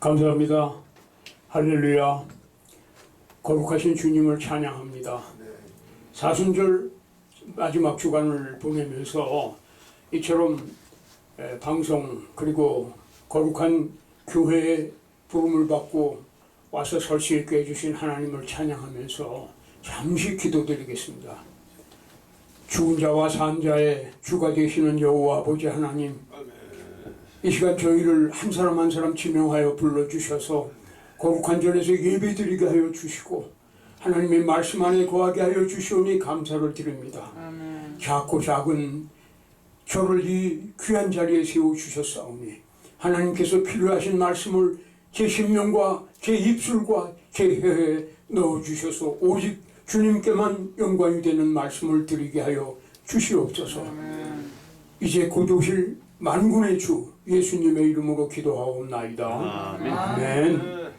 감사합니다. 할렐루야. 거룩하신 주님을 찬양합니다. 사순절 마지막 주간을 보내면서 이처럼 방송 그리고 거룩한 교회의 부름을 받고 와서 설 수 있게 해주신 하나님을 찬양하면서 잠시 기도드리겠습니다. 죽은 자와 산 자의 주가 되시는 여호와 아버지 하나님, 이 시간 저희를 한 사람 한 사람 지명하여 불러주셔서 거룩한 절에서 예배드리게 하여 주시고 하나님의 말씀 안에 거하게 하여 주시오니 감사를 드립니다. 아멘. 작고 작은 저를 이 귀한 자리에 세워주셨사오니 하나님께서 필요하신 말씀을 제 심령과 제 입술과 제 혀에 넣어주셔서 오직 주님께만 영광이 되는 말씀을 드리게 하여 주시옵소서. 아멘. 이제 곧 오실 만군의 주 예수님의 이름으로 기도하옵나이다. 아멘. 아멘.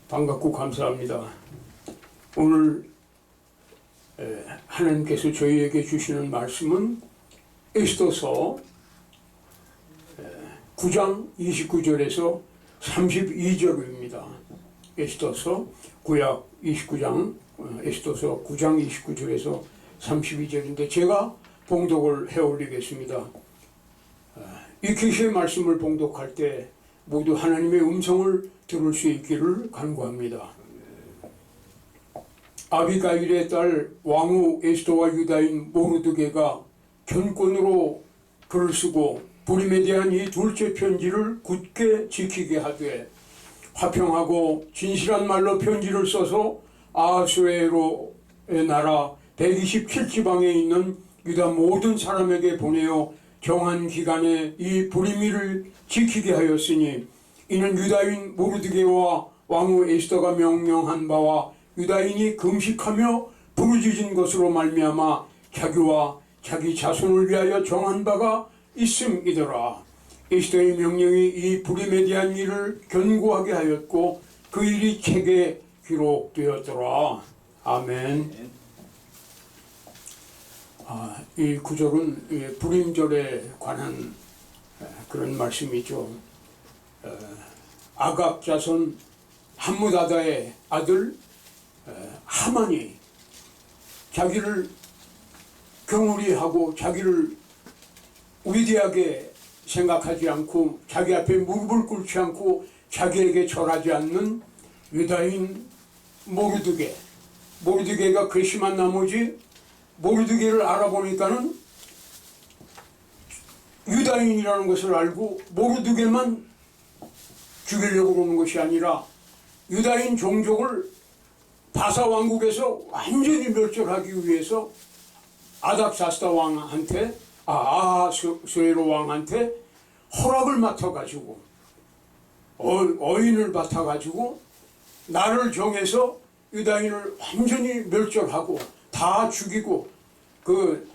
반갑고 감사합니다. 오늘 하나님께서 저희에게 주시는 말씀은 에스더서 9장 29절에서 32절입니다. 에스더서 구약 29장 에스더서 9장 29절에서 32절인데 제가 봉독을 해올리겠습니다. 이 계시의 말씀을 봉독할 때 모두 하나님의 음성을 들을 수 있기를 간구합니다. 아비가일의 딸 왕후 에스더와 유다인 모르드게가 견권으로 글을 쓰고 부림에 대한 이 둘째 편지를 굳게 지키게 하되 화평하고 진실한 말로 편지를 써서 아하수에로의 나라 127지방에 있는 유다 모든 사람에게 보내어 정한 기간에 이 부림일을 지키게 하였으니 이는 유다인 모르드게와 왕후 에스더가 명령한 바와 유다인이 금식하며 부르짖은 것으로 말미암아 자기와 자기 자손을 위하여 정한 바가 있음이더라. 에스더의 명령이 이 부림에 대한 일을 견고하게 하였고 그 일이 책에 기록되었더라. 아멘. 이 구절은 부림절에 관한 그런 말씀이죠. 아각 자손 함무다다의 아들 하만이 자기를 경홀히 하고 자기를 위대하게 생각하지 않고 자기 앞에 무릎을 꿇지 않고 자기에게 절하지 않는 유다인 모르드게가 괘씸한 나머지 모르드게를 알아보니까는 유다인이라는 것을 알고 모르드게만 죽이려고 그러는 것이 아니라 유다인 종족을 바사 왕국에서 완전히 멸절하기 위해서 아닥사스다 왕한테 아하수에로 왕한테 허락을 맡아가지고 어인을 맡아가지고 날을 정해서 유다인을 완전히 멸절하고 다 죽이고 그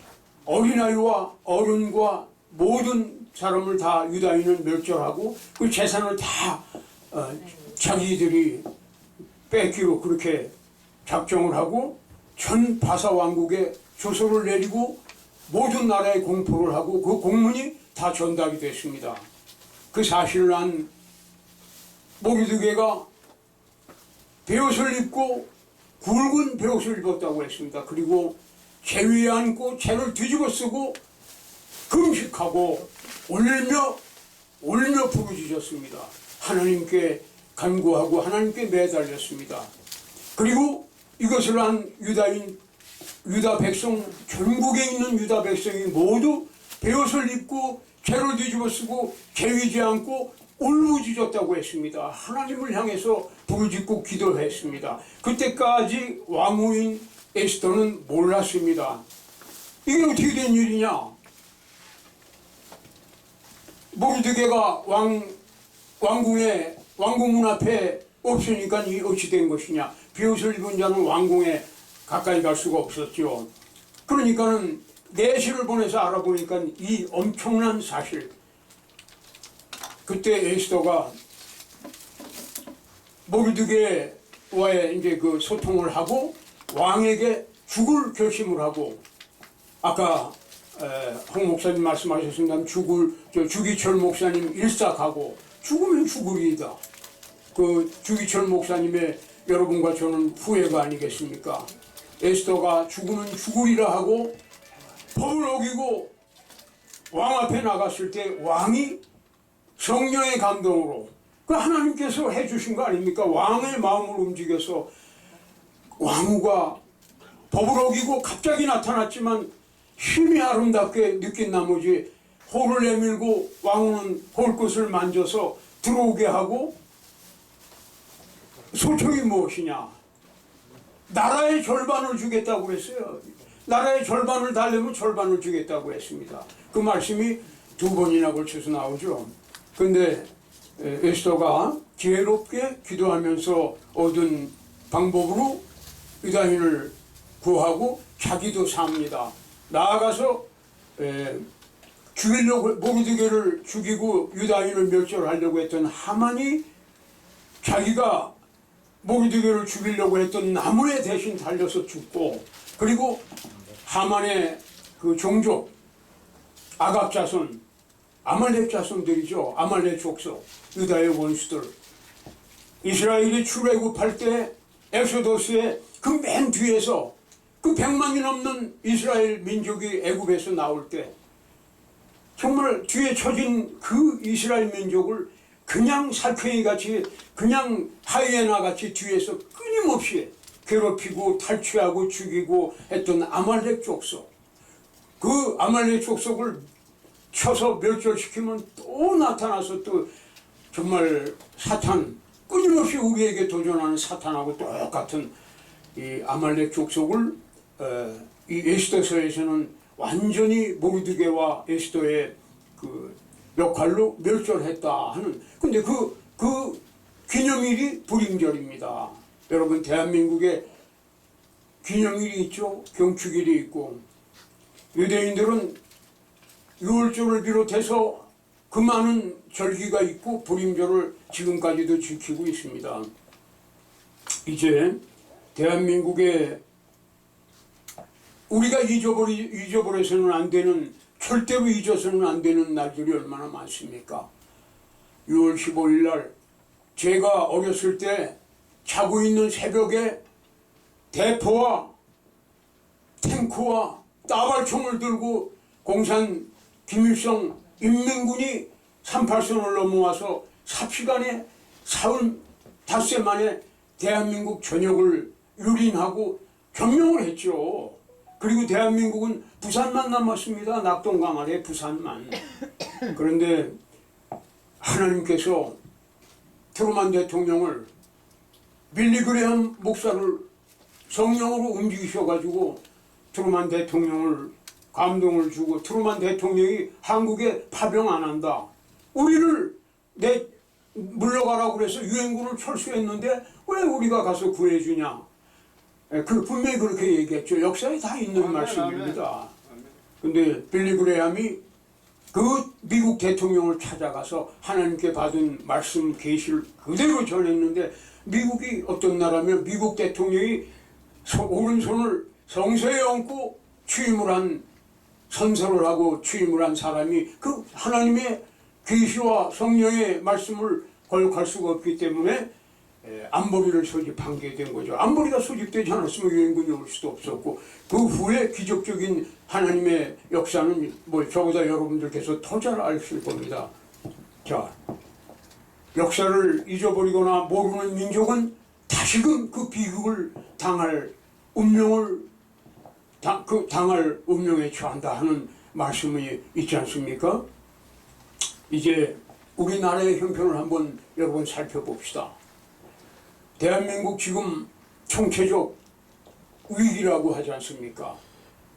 어린아이와 어른과 모든 사람을 다 유다인을 멸절하고 그 재산을 다 자기들이 뺏기로 그렇게 작정을 하고 전 바사 왕국에 조서를 내리고 모든 나라에 공포를 하고 그 공문이 다 전달이 됐습니다. 그 사실을 안 모르드게가 베옷을 입고 굵은 베옷을 입었다고 했습니다. 그리고 재 위에 앉고 재를 뒤집어 쓰고 금식하고 울며 부르짖었습니다. 하나님께 간구하고 하나님께 매달렸습니다. 그리고 이것을 한 유다 백성, 전국에 있는 유다 백성이 모두 베옷을 입고 재를 뒤집어 쓰고 재위지 않고 울부짖었다고 했습니다. 하나님을 향해서 부르짖고 기도했습니다. 그때까지 왕후인 에스더는 몰랐습니다. 이게 어떻게 된 일이냐? 모르드게가 왕궁 문 앞에 없으니까 이 어찌 된 것이냐? 베옷을 입은 자는 왕궁에 가까이 갈 수가 없었죠. 그러니까는 내시를 보내서 알아보니까 이 엄청난 사실. 그때 에스더가 모르드게와의 이제 그 소통을 하고 왕에게 죽을 결심을 하고 아까 홍 목사님 말씀하셨습니다. 주기철 목사님 일삭하고 죽으면 죽으리이다. 그 주기철 목사님의 여러분과 저는 후회가 아니겠습니까? 에스더가 죽으면 죽으리라 하고 법을 어기고 왕 앞에 나갔을 때 왕이 성령의 감동으로 그 하나님께서 해주신 거 아닙니까? 왕의 마음을 움직여서 왕후가 법을 어기고 갑자기 나타났지만 힘이 아름답게 느낀 나머지 홀을 내밀고 왕후는 홀끝을 만져서 들어오게 하고 소총이 무엇이냐? 나라의 절반을 주겠다고 했어요. 나라의 절반을 달래면 절반을 주겠다고 했습니다. 그 말씀이 두 번이나 걸쳐서 나오죠. 근데 에스더가 지혜롭게 기도하면서 얻은 방법으로 유다인을 구하고 자기도 삽니다. 나아가서 죽이려고 모르드게를 죽이고 유다인을 멸절하려고 했던 하만이 자기가 모르드게를 죽이려고 했던 나무에 대신 달려서 죽고, 그리고 하만의 그 종족 아각 자손, 아말렉 자손들이죠. 아말렉 족속, 유다의 원수들. 이스라엘이 출애굽할 때 엑소더스의 그 맨 뒤에서 그 100만이 넘는 이스라엘 민족이 애굽에서 나올 때 정말 뒤에 처진 그 이스라엘 민족을 그냥 살쾡이같이, 그냥 하이에나같이 뒤에서 끊임없이 괴롭히고 탈취하고 죽이고 했던 아말렉 족속. 그 아말렉 족속을 쳐서 멸절시키면 또 나타나서 또 정말 사탄, 끊임없이 우리에게 도전하는 사탄하고 똑같은 이 아말렉 족속을 이 에스더서에서는 완전히 모르드게와 에스더의 그 역할로 멸절했다 하는. 근데 그 기념일이 불임절입니다. 여러분, 대한민국에 기념일이 있죠. 경축일이 있고, 유대인들은 유월절을 비롯해서 그 많은 절기가 있고 불임절을 지금까지도 지키고 있습니다. 이제 대한민국에 우리가 잊어버려서는 안 되는, 절대로 잊어서는 안 되는 날들이 얼마나 많습니까? 6월 15일 날 제가 어렸을 때 자고 있는 새벽에 대포와 탱크와 따발총을 들고 공산 김일성 인민군이 38선을 넘어와서 삽시간에 45세 만에 대한민국 전역을 유린하고 점령을 했죠. 그리고 대한민국은 부산만 남았습니다. 낙동강 아래 부산만. 그런데 하나님께서 트루만 대통령을, 빌리그레함 목사를 성령으로 움직이셔가지고 트루만 대통령을 감동을 주고, 트루만 대통령이 한국에 파병 안 한다, 우리를 물러가라고 그래서 유엔군을 철수했는데 왜 우리가 가서 구해주냐, 분명히 그렇게 얘기했죠. 역사에 다 있는 말씀입니다. 근데 빌리그레함이 그 미국 대통령을 찾아가서 하나님께 받은 말씀 계시를 그대로 전했는데, 미국이 어떤 나라면 미국 대통령이 오른손을 성서에 얹고 취임을 한, 선서를 하고 취임을 한 사람이 그 하나님의 계시와 성령의 말씀을 거역할 수가 없기 때문에 안보리를 소집한 게 된 거죠. 안보리가 소집되지 않았으면 유엔군이 올 수도 없었고, 그 후에 기적적인 하나님의 역사는 뭐 저보다 여러분들께서 더 잘 아실 겁니다. 자, 역사를 잊어버리거나 모르는 민족은 다시금 그 비극을 당할 운명을 당할 운명에 처한다 하는 말씀이 있지 않습니까? 이제 우리나라의 형편을 한번 여러분 살펴봅시다. 대한민국 지금 총체적 위기라고 하지 않습니까?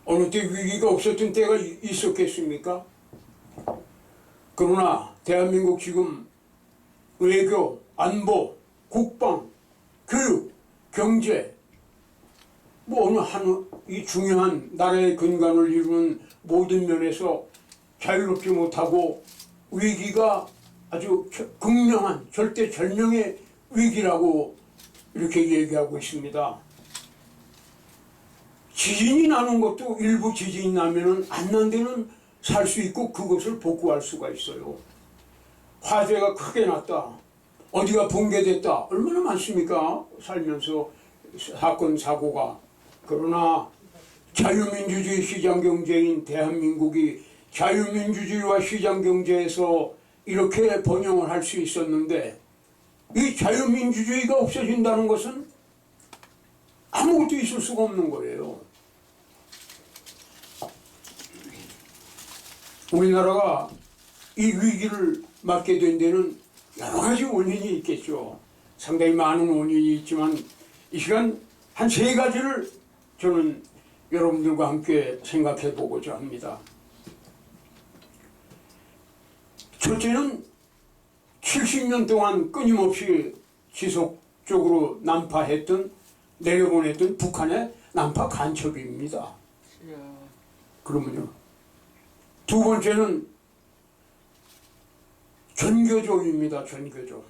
어느 때 위기가 없었던 때가 있었겠습니까? 그러나 대한민국 지금 외교, 안보, 국방, 교육, 경제, 뭐 어느 이 중요한 나라의 근간을 이루는 모든 면에서 자유롭지 못하고 위기가 아주 극명한 절대절명의 위기라고 이렇게 얘기하고 있습니다. 지진이 나는 것도 일부 지진이 나면은 안 난 데는 살 수 있고 그것을 복구할 수가 있어요. 화재가 크게 났다, 어디가 붕괴됐다, 얼마나 많습니까? 살면서 사건 사고가. 그러나 자유민주주의 시장경제인 대한민국이 자유민주주의와 시장경제에서 이렇게 번영을 할 수 있었는데, 이 자유민주주의가 없어진다는 것은 아무것도 있을 수가 없는 거예요. 우리나라가 이 위기를 맞게 된 데는 여러 가지 원인이 있겠죠. 상당히 많은 원인이 있지만 이 시간 한 세 가지를 저는 여러분들과 함께 생각해 보고자 합니다. 첫째는 70년 동안 끊임없이 지속적으로 내려보냈던 북한의 난파 간첩입니다. 그러면요. 두 번째는 전교조입니다. 전교조.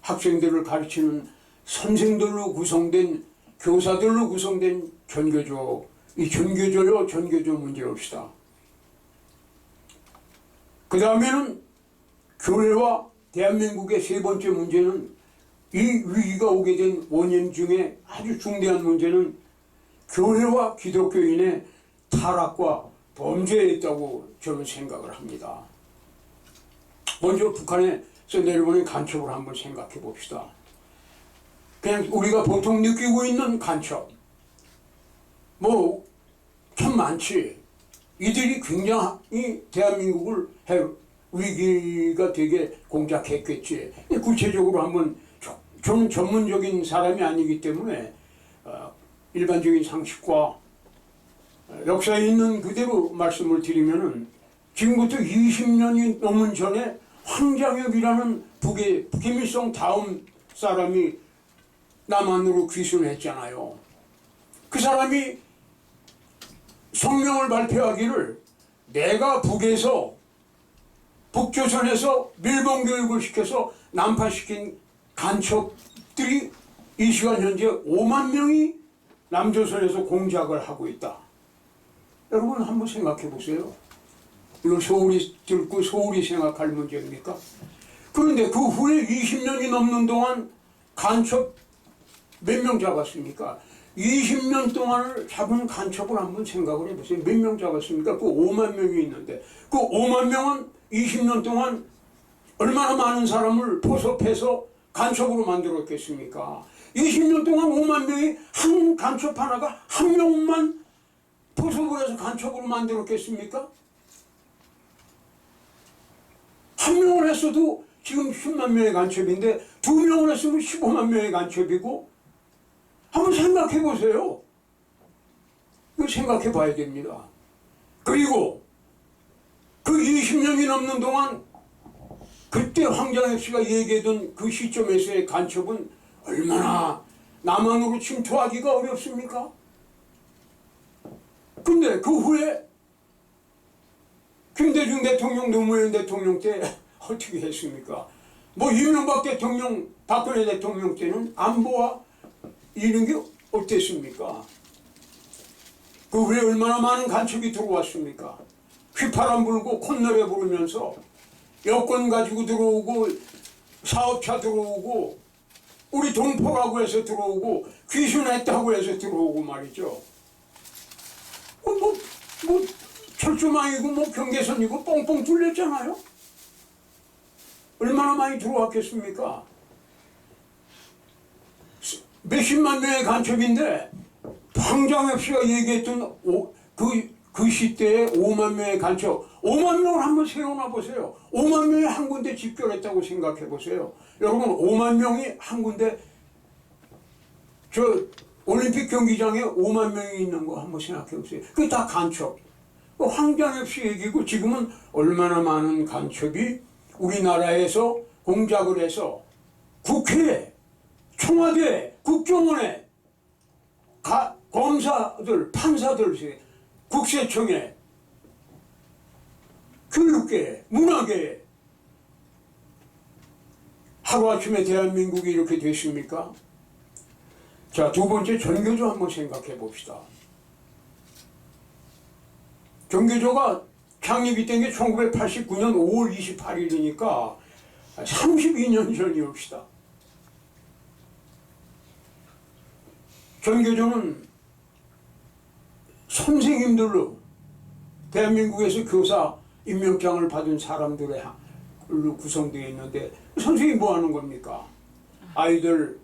학생들을 가르치는 선생들로 구성된, 교사들로 구성된 전교조. 이 전교조요, 전교조 문제입시다. 그 다음에는 교회와 대한민국의 세 번째 문제는, 이 위기가 오게 된 원인 중에 아주 중대한 문제는 교회와 기독교인의 타락과 범죄에 있다고 저는 생각을 합니다. 먼저 북한에서 내려보낸 간첩을 한번 생각해 봅시다. 그냥 우리가 보통 느끼고 있는 간첩, 참 많지. 이들이 굉장히 대한민국을 위기가 되게 공작했겠지. 구체적으로 한번, 저는 전문적인 사람이 아니기 때문에 일반적인 상식과 역사에 있는 그대로 말씀을 드리면은, 지금부터 20년이 넘은 전에 황장엽이라는 북의 김일성 다음 사람이 남한으로 귀순했잖아요. 그 사람이 성명을 발표하기를, 내가 북조선에서 밀봉 교육을 시켜서 난파시킨 간첩들이 이 시간 현재 5만 명이 남조선에서 공작을 하고 있다. 여러분 한번 생각해 보세요. 이걸 소홀히 듣고 소홀히 생각할 문제입니까? 그런데 그 후에 20년이 넘는 동안 간첩 몇 명 잡았습니까? 20년 동안을 잡은 간첩을 한번 생각을 해보세요. 몇 명 잡았습니까? 그 5만 명이 있는데, 그 5만 명은 20년 동안 얼마나 많은 사람을 포섭해서 간첩으로 만들었겠습니까? 20년 동안 5만 명이 한 간첩 하나가 한 명만 포섭을 해서 간첩으로 만들었겠습니까? 한 명을 했어도 지금 10만 명의 간첩인데, 두 명을 했으면 15만 명의 간첩이고, 한번 생각해 보세요. 이거 생각해 봐야 됩니다. 그리고 그 20년이 넘는 동안 그때 황장엽 씨가 얘기하던 그 시점에서의 간첩은 얼마나 남한으로 침투하기가 어렵습니까? 근데 그 후에 김대중 대통령, 노무현 대통령 때 어떻게 했습니까? 이명박 대통령, 박근혜 대통령 때는 안보와 이런 게 어땠습니까? 그 후에 얼마나 많은 간첩이 들어왔습니까? 휘파람 불고 콧노래 부르면서 여권 가지고 들어오고, 사업차 들어오고, 우리 동포라고 해서 들어오고, 귀순했다고 해서 들어오고 말이죠. 철조망이고 경계선이고 뻥뻥 뚫렸잖아요. 얼마나 많이 들어왔겠습니까? 몇십만 명의 간첩인데, 황장엽 씨가 얘기했던 그 시대에 5만 명의 간첩, 5만 명을 한번 세워놔 보세요. 5만 명이 한 군데 집결했다고 생각해 보세요. 여러분, 5만 명이 한 군데, 올림픽 경기장에 5만 명이 있는 거 한번 생각해 보세요. 그게 다 간첩. 황장엽 씨 얘기고, 지금은 얼마나 많은 간첩이 우리나라에서 공작을 해서 국회에, 청와대, 국정원에, 검사들, 판사들, 국세청에, 교육계, 문화계, 하루아침에 대한민국이 이렇게 됐습니까? 자, 두 번째, 전교조 한번 생각해 봅시다. 전교조가 창립이 된 게 1989년 5월 28일이니까 32년 전이옵시다. 전교조는 선생님들로 대한민국에서 교사 임명장을 받은 사람들로 구성되어 있는데 선생님이 뭐 하는 겁니까? 아이들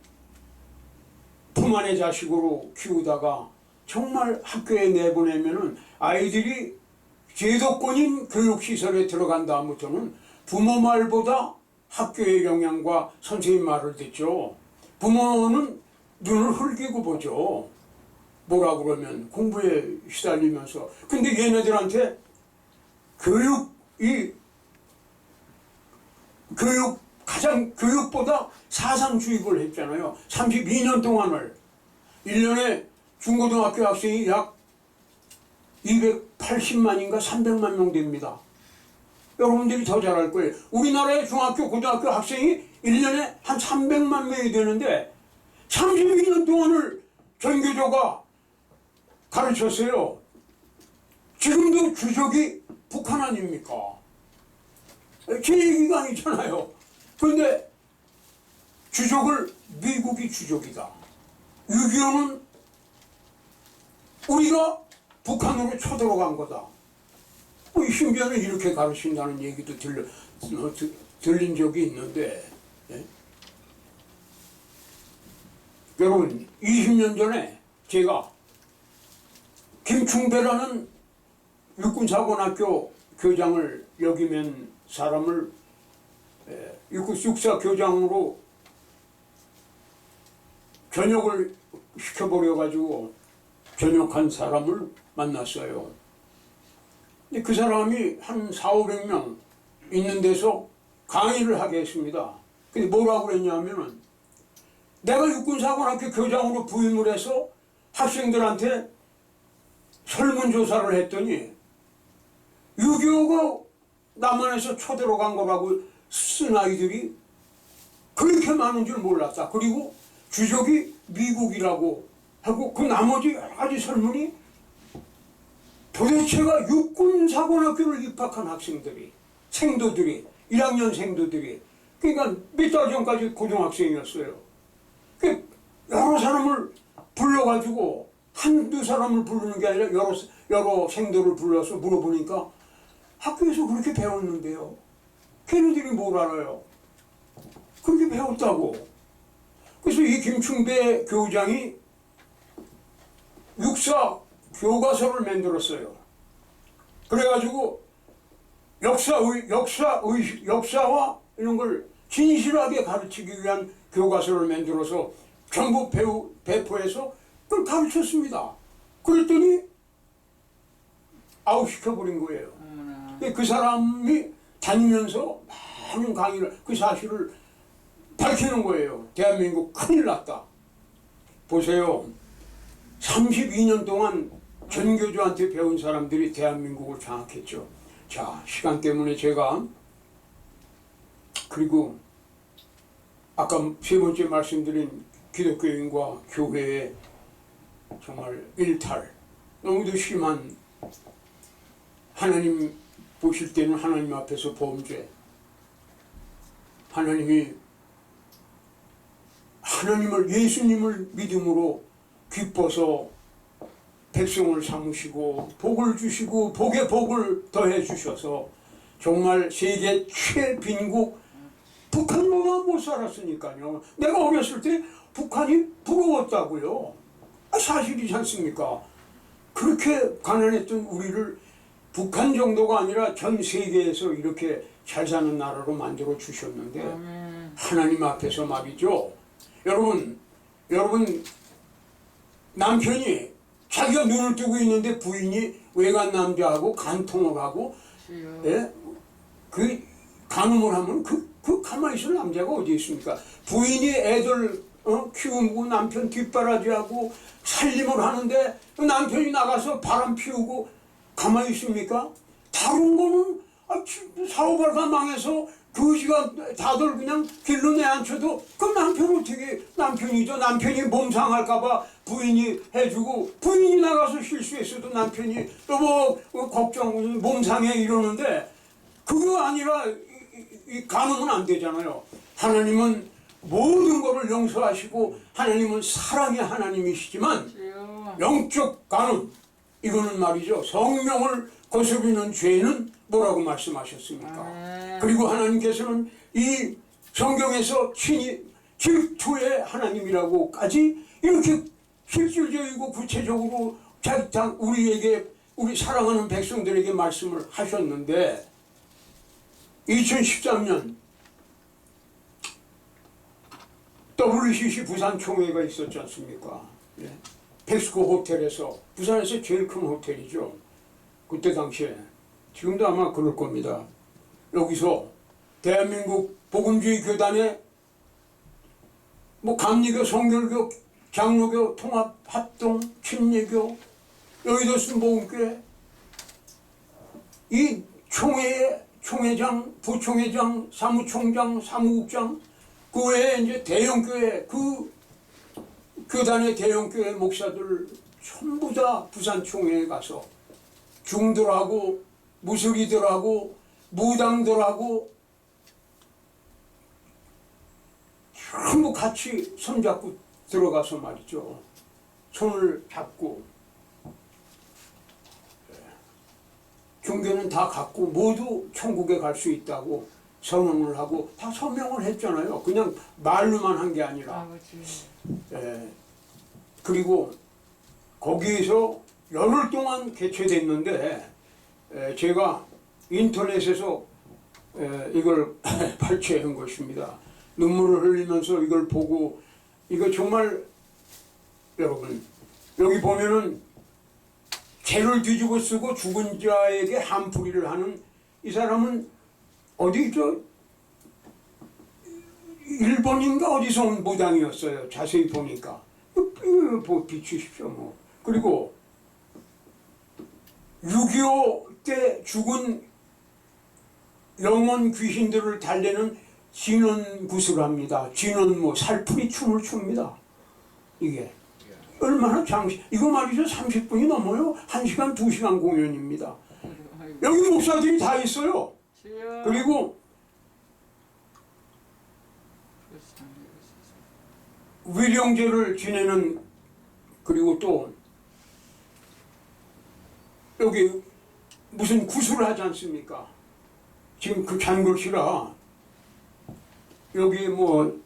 품 안의 자식으로 키우다가 정말 학교에 내보내면은 아이들이 제도권인 교육시설에 들어간 다음부터는 부모 말보다 학교의 영향과 선생님 말을 듣죠. 부모는 눈을 흘기고 보죠. 뭐라 그러면 공부에 시달리면서. 근데 얘네들한테 교육보다 사상 주입을 했잖아요. 32년 동안을 1년에 중고등학교 학생이 약 280만인가 300만 명 됩니다. 여러분들이 더 잘할 거예요. 우리나라의 중학교, 고등학교 학생이 1년에 한 300만 명이 되는데 32년 동안을 전교조가 가르쳤어요. 지금도 주적이 북한 아닙니까? 제 얘기가 아니잖아요. 그런데 주적을 미국이 주적이다. 6.25는 우리가 북한으로 쳐들어간 거다. 심지어는 이렇게 가르친다는 얘기도 들린 적이 있는데, 예? 여러분 20년 전에 제가 김충배라는 육군사관학교 교장을 역임한 사람을 육사 교장으로 전역을 시켜버려 가지고 전역한 사람을 만났어요. 근데 그 사람이 한 400~500명 있는 데서 강의를 하게 했습니다. 근데 뭐라고 그랬냐면은 내가 육군사관학교 교장으로 부임을 해서 학생들한테 설문조사를 했더니 6.25가 남한에서 쳐들어간 거라고 쓴 아이들이 그렇게 많은 줄 몰랐다. 그리고 주적이 미국이라고 하고 그 나머지 여러 가지 설문이 도대체가 육군사관학교를 입학한 학생들이, 생도들이, 1학년 생도들이, 그러니까 몇 달 전까지 고등학생이었어요. 여러 사람을 불러가지고 한두 사람을 부르는 게 아니라 여러 생도를 불러서 물어보니까 학교에서 그렇게 배웠는데요. 걔네들이 뭘 알아요? 그렇게 배웠다고. 그래서 이 김충배 교장이 육사 교과서를 만들었어요. 그래가지고 역사와 이런 걸 진실하게 가르치기 위한 교과서를 만들어서 전부 배포해서 그걸 가르쳤습니다. 그랬더니 아웃시켜버린 거예요. 그 사람이 다니면서 많은 강의를, 그 사실을 밝히는 거예요. 대한민국 큰일 났다. 보세요. 32년 동안 전교조한테 배운 사람들이 대한민국을 장악했죠. 자, 시간 때문에 제가, 그리고 아까 세 번째 말씀드린 기독교인과 교회의 정말 일탈, 너무도 심한, 하나님 보실 때는 하나님 앞에서 범죄, 예수님을 믿음으로 기뻐서 백성을 삼으시고 복을 주시고 복에 복을 더해 주셔서 정말 세계 최빈국 북한보다 못 살았으니까요. 내가 어렸을 때 북한이 부러웠다고요. 사실이지 않습니까? 그렇게 가난했던 우리를 북한 정도가 아니라 전 세계에서 이렇게 잘 사는 나라로 만들어 주셨는데 하나님 앞에서 말이죠. 여러분 남편이 자기가 눈을 뜨고 있는데 부인이 외간 남자하고 간통을 하고, 예? 그 간음을 하면 그 가만히 있을 남자가 어디 있습니까? 부인이 애들 키우고 남편 뒷바라지하고 살림을 하는데 남편이 나가서 바람 피우고 가만히 있습니까? 다른 거는 사업을 다 망해서 그 시간 다들 그냥 길로 내앉혀도 그 남편 어떻게 남편이죠. 남편이 몸 상할까봐 부인이 해주고 부인이 나가서 실수했어도 남편이 여보 걱정 몸 상해 이러는데 그거 아니라 가늠은 안 되잖아요. 하나님은 모든 것을 용서하시고 하나님은 사랑의 하나님이시지만 영적 가늠 이거는 말이죠. 성령을 거스르는 죄는 뭐라고 말씀하셨습니까? 그리고 하나님께서는 이 성경에서 친히 질투의 하나님이라고까지 이렇게 실질적이고 구체적으로 우리에게 우리 사랑하는 백성들에게 말씀을 하셨는데 2013년 WCC 부산 총회가 있었지 않습니까? 예. 텍스코 호텔에서 부산에서 제일 큰 호텔이죠. 그때 당시에 지금도 아마 그럴 겁니다. 여기서 대한민국 복음주의 교단의 뭐 감리교, 성결교, 장로교, 통합, 합동, 침례교, 여의도 모금교회 이 총회의 총회장, 부총회장, 사무총장, 사무국장 그 외에 이제 대형교회 그 교단의 대형교회 목사들 전부 다 부산 총회에 가서 중들하고 무슬이들하고 무당들하고 전부 같이 손잡고 들어가서 말이죠. 손을 잡고 종교는 다 갖고 모두 천국에 갈 수 있다고 선언을 하고 다 서명을 했잖아요. 그냥 말로만 한 게 아니라. 그리고 거기에서 열흘 동안 개최됐는데 제가 인터넷에서 이걸 발췌한 것입니다. 눈물을 흘리면서 이걸 보고 이거 정말 여러분 여기 보면은 죄를 뒤집어 쓰고 죽은 자에게 한풀이를 하는 이 사람은 어디죠? 일본인가 어디서 온 무당이었어요. 자세히 보니까 비추십시오. 뭐. 그리고 6.25 때 죽은 영혼 귀신들을 달래는 진원굿을 합니다. 진원 뭐 살풀이 춤을 춥니다. 이게 얼마나 이거 말이죠. 30분이 넘어요. 1시간 2시간 공연입니다. 여기 목사들이 다 있어요. 그리고 위령제를 지내는 그리고 또 여기 무슨 구슬을 하지 않습니까? 지금 그 잔글씨라 여기 뭐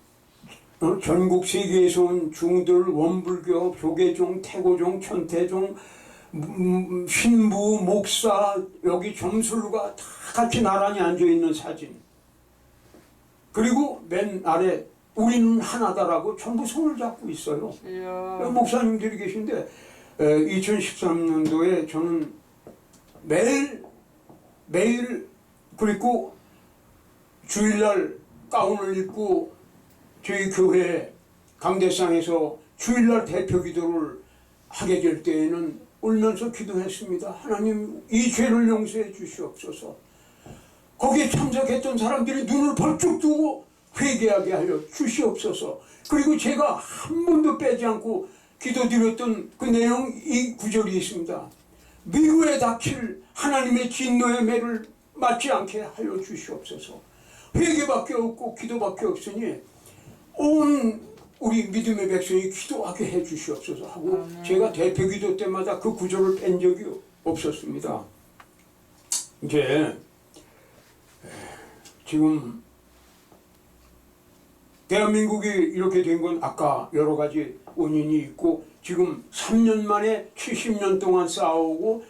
전국 세계에서 온 중들, 원불교, 조계종, 태고종, 천태종, 신부, 목사 여기 점술가 다 같이 나란히 앉아있는 사진. 그리고 맨 아래 우리는 하나다라고 전부 손을 잡고 있어요. 목사님들이 계신데 2013년도에 저는 매일 그리고 주일날 가운을 입고 저희 교회 강대상에서 주일날 대표 기도를 하게 될 때에는 울면서 기도했습니다. 하나님 이 죄를 용서해 주시옵소서. 거기에 참석했던 사람들이 눈을 벌쩍 뜨고 회개하게 하여 주시옵소서. 그리고 제가 한 번도 빼지 않고 기도드렸던 그 내용 이 구절이 있습니다. 미국에 닥칠 하나님의 진노의 매를 맞지 않게 하여 주시옵소서. 회개밖에 없고 기도밖에 없으니 온 우리 믿음의 백성이 기도하게 해 주시옵소서 하고 제가 대표 기도 때마다 그 구절을 뺀 적이 없었습니다. 이제 지금 대한민국이 이렇게 된 건 아까 여러 가지 원인이 있고 지금 3년 만에 70년 동안 싸우고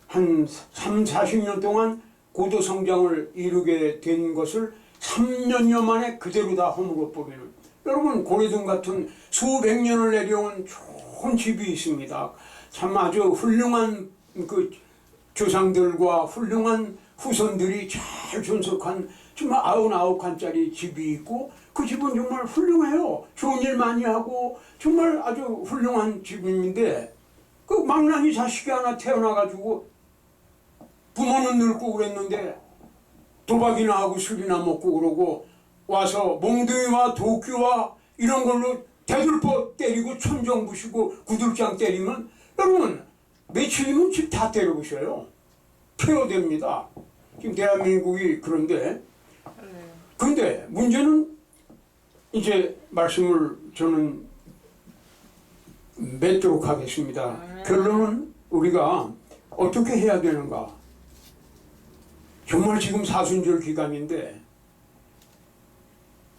한 3, 40년 동안 고도 성장을 이루게 된 것을 3년여 만에 그대로 다 허물어 버리는 여러분 고래등 같은 수백 년을 내려온 좋은 집이 있습니다. 참 아주 훌륭한 그 조상들과 훌륭한 후손들이 잘 존속한 정말 99칸짜리 집이 있고 그 집은 정말 훌륭해요. 좋은 일 많이 하고 정말 아주 훌륭한 집인데 그 망나니 자식이 하나 태어나가지고 부모는 늙고 그랬는데 도박이나 하고 술이나 먹고 그러고 와서 몽둥이와 도끼와 이런 걸로 대들보 때리고 천정 부시고 구들장 때리면 여러분 며칠이면 집 다 때려부셔요. 폐허됩니다. 지금 대한민국이 그런데 근데 문제는 이제 말씀을 저는 맺도록 하겠습니다. 결론은 우리가 어떻게 해야 되는가. 정말 지금 사순절 기간인데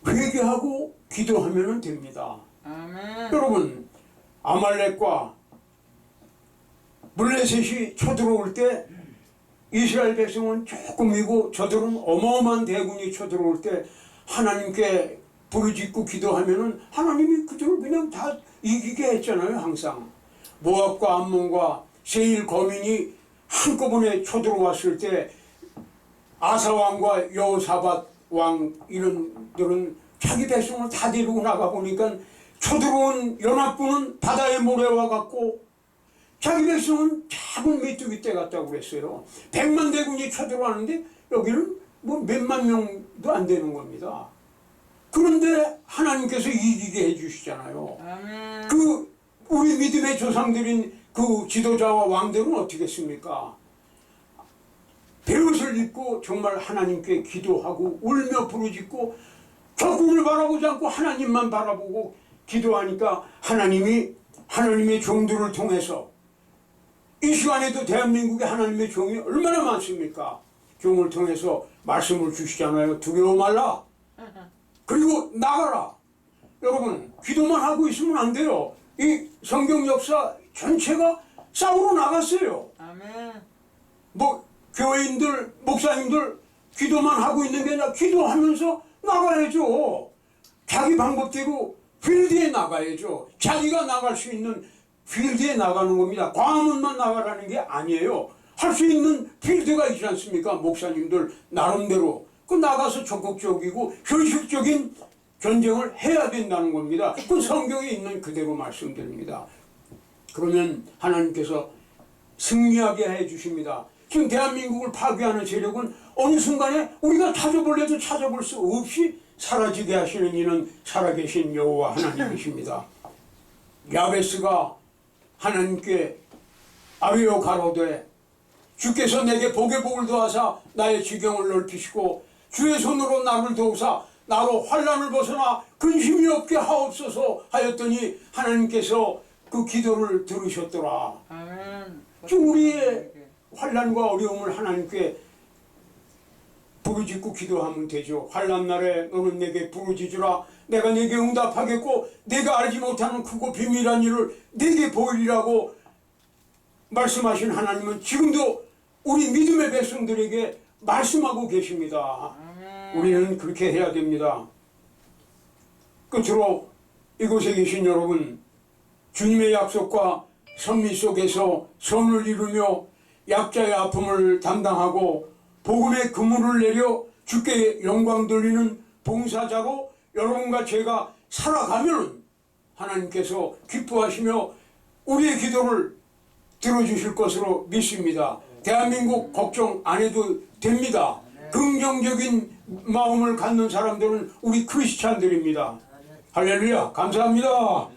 회개하고 기도하면 됩니다. 여러분 아말렉과 블레셋이 쳐들어올 때 이스라엘 백성은 조금이고 저들은 어마어마한 대군이 쳐들어올 때 하나님께 부르짖고 기도하면은 하나님이 그들을 그냥 다 이기게 했잖아요. 항상 모압과 암몬과 세일 거민이 한꺼번에 쳐들어왔을 때 아사 왕과 여호사밧 왕 이런들은 자기 백성을 다 데리고 나가 보니까 쳐들어온 연합군은 바다의 모래와 같고 자기 백성은 작은 메뚜기 떼 같다고 그랬어요. 100만 대군이 쳐들어왔는데 여기는 뭐 몇만 명도 안 되는 겁니다. 그런데 하나님께서 이기게 해주시잖아요. 그 우리 믿음의 조상들인 그 지도자와 왕들은 어떻게 했습니까? 베옷을 입고 정말 하나님께 기도하고 울며 부르짖고 적군을 바라보지 않고 하나님만 바라보고 기도하니까 하나님이 하나님의 종들을 통해서 이 시간에도 대한민국에 하나님의 종이 얼마나 많습니까? 종을 통해서 말씀을 주시잖아요. 두려워 말라. 그리고 나가라. 여러분 기도만 하고 있으면 안 돼요. 이 성경 역사 전체가 싸우러 나갔어요. 뭐 교회인들 목사님들 기도만 하고 있는 게 아니라 기도하면서 나가야죠. 자기 방법대로 필드에 나가야죠. 자기가 나갈 수 있는 필드에 나가는 겁니다. 광화문만 나가라는 게 아니에요. 할 수 있는 필드가 있지 않습니까? 목사님들 나름대로 그 나가서 적극적이고 현실적인 전쟁을 해야 된다는 겁니다. 그 성경에 있는 그대로 말씀드립니다. 그러면 하나님께서 승리하게 해주십니다. 지금 대한민국을 파괴하는 세력은 어느 순간에 우리가 찾아볼래도 찾아볼 수 없이 사라지게 하시는 이는 살아계신 여호와 하나님이십니다. 야베스가 하나님께 아뢰어 가로되 주께서 내게 복의 복을 더하사 나의 지경을 넓히시고 주의 손으로 나를 도우사 나로 환난을 벗어나 근심이 없게 하옵소서 하였더니 하나님께서 그 기도를 들으셨더라. 지금 우리의 환난과 어려움을 하나님께 부르짖고 기도하면 되죠. 환난 날에 너는 내게 부르짖으라. 내가 내게 응답하겠고 내가 알지 못하는 크고 비밀한 일을 내게 보이리라고 말씀하신 하나님은 지금도 우리 믿음의 백성들에게 말씀하고 계십니다. 우리는 그렇게 해야 됩니다. 끝으로 이곳에 계신 여러분, 주님의 약속과 선미 속에서 선을 이루며 약자의 아픔을 담당하고 복음의 그물을 내려 주께 영광 돌리는 봉사자로 여러분과 제가 살아가면 하나님께서 기뻐하시며 우리의 기도를 들어주실 것으로 믿습니다. 대한민국 걱정 안 해도 됩니다. 긍정적인 마음을 갖는 사람들은 우리 크리스찬들입니다. 할렐루야, 감사합니다.